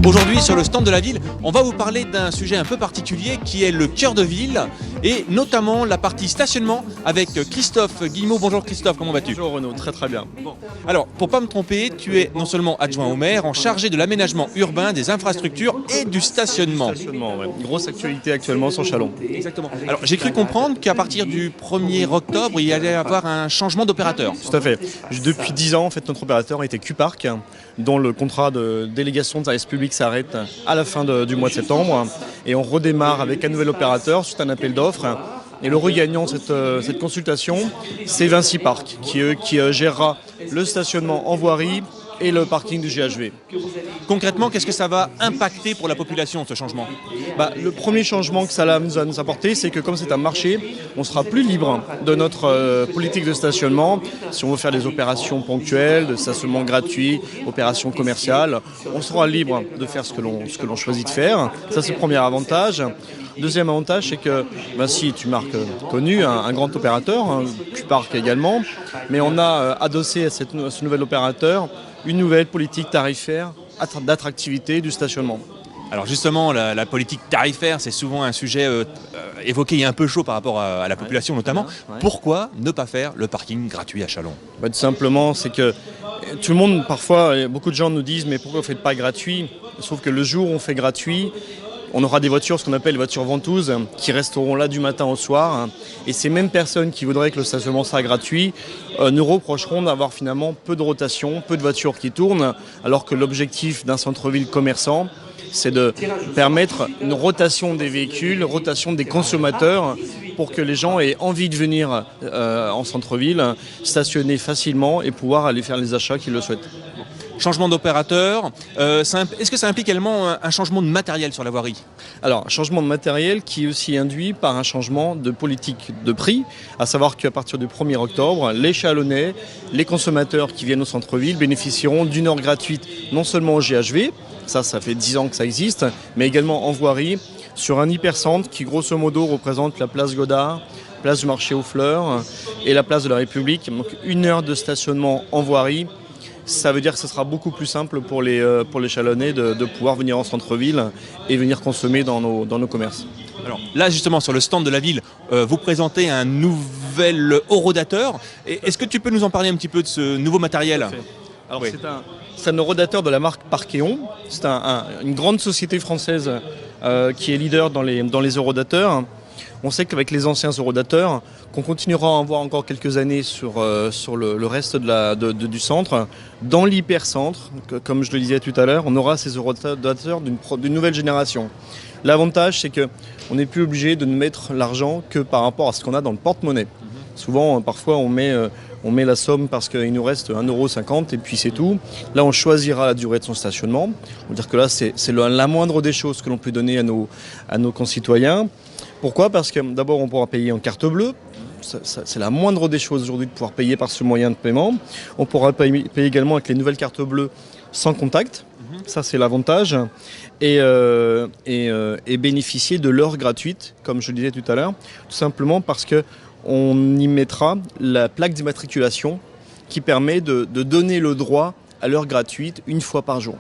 Aujourd'hui, sur le stand de la ville, on va vous parler d'un sujet un peu particulier qui est le cœur de ville et notamment la partie stationnement avec Christophe Guillemot. Bonjour Christophe, comment vas-tu ? Bonjour Renaud, très bien. Alors, pour pas me tromper, tu es non seulement adjoint au maire, en chargé de l'aménagement urbain, des infrastructures et du stationnement. Stationnement, ouais. Grosse actualité actuellement sur Châlons. Exactement. Alors, j'ai cru comprendre qu'à partir du 1er octobre, il y allait avoir un changement d'opérateur. Tout à fait. Depuis 10 ans, en fait, notre opérateur était Q-Park, dont le contrat de délégation de service public s'arrête à la fin du mois de septembre. Et on redémarre avec un nouvel opérateur suite à un appel d'offres. Et le regagnant de cette consultation, c'est Vinci Park, qui gérera le stationnement en voirie et le parking du GHV. Concrètement, qu'est-ce que ça va impacter pour la population, ce changement ? Le premier changement que ça va nous apporter, c'est que comme c'est un marché, on sera plus libre de notre politique de stationnement. Si on veut faire des opérations ponctuelles, de stationnement gratuit, opérations commerciales, on sera libre de faire ce que l'on choisit de faire. Ça, c'est le premier avantage. Deuxième avantage, c'est que Vinci est une marque connue, un grand opérateur, Q-Park également, mais on a adossé à ce nouvel opérateur une nouvelle politique tarifaire d'attractivité du stationnement. Alors justement, la politique tarifaire, c'est souvent un sujet évoqué et un peu chaud par rapport à la population notamment. Ouais. Pourquoi ne pas faire le parking gratuit à Châlons ? Tout simplement, c'est que tout le monde, parfois, beaucoup de gens nous disent « mais pourquoi vous ne faites pas gratuit ?» Sauf que le jour où on fait gratuit, on aura des voitures, ce qu'on appelle les voitures ventouses, qui resteront là du matin au soir. Et ces mêmes personnes qui voudraient que le stationnement soit gratuit nous reprocheront d'avoir finalement peu de rotation, peu de voitures qui tournent, alors que l'objectif d'un centre-ville commerçant, c'est de permettre une rotation des véhicules, rotation des consommateurs, pour que les gens aient envie de venir en centre-ville, stationner facilement et pouvoir aller faire les achats qu'ils le souhaitent. Changement d'opérateur, est-ce que ça implique également un changement de matériel sur la voirie ? Alors, changement de matériel qui est aussi induit par un changement de politique de prix, à savoir qu'à partir du 1er octobre, les Chalonnais, les consommateurs qui viennent au centre-ville bénéficieront d'une heure gratuite, non seulement au GHV, ça fait 10 ans que ça existe, mais également en voirie, sur un hypercentre qui grosso modo représente la place Godard, place du marché aux fleurs et la place de la République. Donc une heure de stationnement en voirie. Ça veut dire que ce sera beaucoup plus simple pour les Chalonnais de pouvoir venir en centre-ville et venir consommer dans nos commerces. Alors là justement sur le stand de la ville, vous présentez un nouvel horodateur. Est-ce que tu peux nous en parler un petit peu de ce nouveau matériel ? Alors Oui. c'est un horodateur de la marque Parkeon. C'est une grande société française qui est leader dans les horodateurs. On sait qu'avec les anciens horodateurs, qu'on continuera à en voir encore quelques années sur le reste du centre. Dans l'hypercentre, comme je le disais tout à l'heure, on aura ces horodateurs d'une nouvelle génération. L'avantage, c'est qu'on n'est plus obligé de mettre l'argent que par rapport à ce qu'on a dans le porte-monnaie. Souvent, parfois, on met la somme parce qu'il nous reste 1,50 € et puis c'est tout. Là, on choisira la durée de son stationnement. On veut dire que là, c'est la moindre des choses que l'on peut donner à nos concitoyens. Pourquoi ? Parce que d'abord, on pourra payer en carte bleue. C'est la moindre des choses aujourd'hui de pouvoir payer par ce moyen de paiement. On pourra payer également avec les nouvelles cartes bleues sans contact. Ça, c'est l'avantage. Et bénéficier de l'heure gratuite, comme je le disais tout à l'heure, tout simplement parce qu'on y mettra la plaque d'immatriculation qui permet de donner le droit à l'heure gratuite une fois par jour.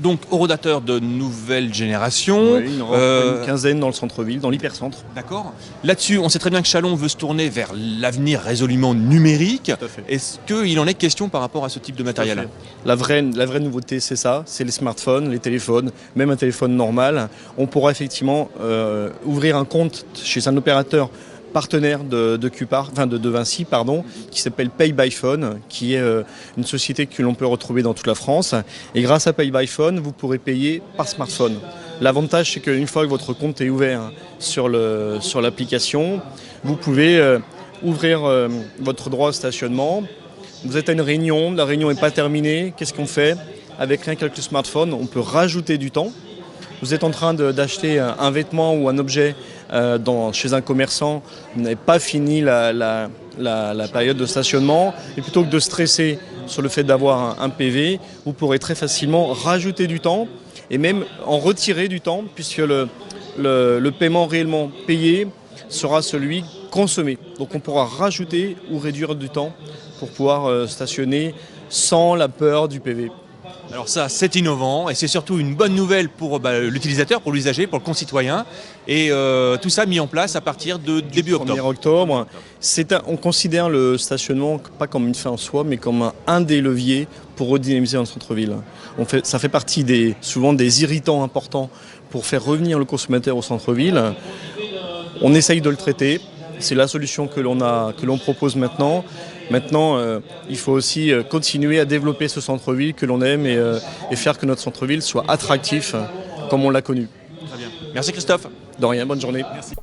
Donc horodateur de nouvelle génération. Oui, il y en aura une quinzaine dans le centre-ville, dans l'hypercentre. D'accord. Là-dessus, on sait très bien que Châlons veut se tourner vers l'avenir résolument numérique. Tout à fait. Est-ce qu'il en est question par rapport à ce type de matériel ? La vraie nouveauté, c'est ça, c'est les smartphones, les téléphones, même un téléphone normal. On pourra effectivement ouvrir un compte chez un opérateur partenaire de Vinci, qui s'appelle Pay by Phone, qui est une société que l'on peut retrouver dans toute la France. Et grâce à Pay by Phone, vous pourrez payer par smartphone. L'avantage, c'est qu'une fois que votre compte est ouvert sur l'application, vous pouvez ouvrir votre droit au stationnement. Vous êtes à une réunion, la réunion n'est pas terminée. Qu'est-ce qu'on fait ? Avec rien qu'avec le smartphone, on peut rajouter du temps. Vous êtes en train d'acheter un vêtement ou un objet chez un commerçant, vous n'avez pas fini la période de stationnement, et plutôt que de stresser sur le fait d'avoir un PV, vous pourrez très facilement rajouter du temps et même en retirer du temps, puisque le paiement réellement payé sera celui consommé. Donc on pourra rajouter ou réduire du temps pour pouvoir stationner sans la peur du PV. Alors ça, c'est innovant et c'est surtout une bonne nouvelle pour l'utilisateur, pour l'usager, pour le concitoyen. Et tout ça mis en place à partir de début octobre. 1er octobre. On considère le stationnement pas comme une fin en soi, mais comme un des leviers pour redynamiser un centre-ville. Ça fait partie souvent des irritants importants pour faire revenir le consommateur au centre-ville. On essaye de le traiter. C'est la solution que l'on propose maintenant. Maintenant, il faut aussi continuer à développer ce centre-ville que l'on aime et faire que notre centre-ville soit attractif comme on l'a connu. Très bien. Merci Christophe. De rien, bonne journée. Merci.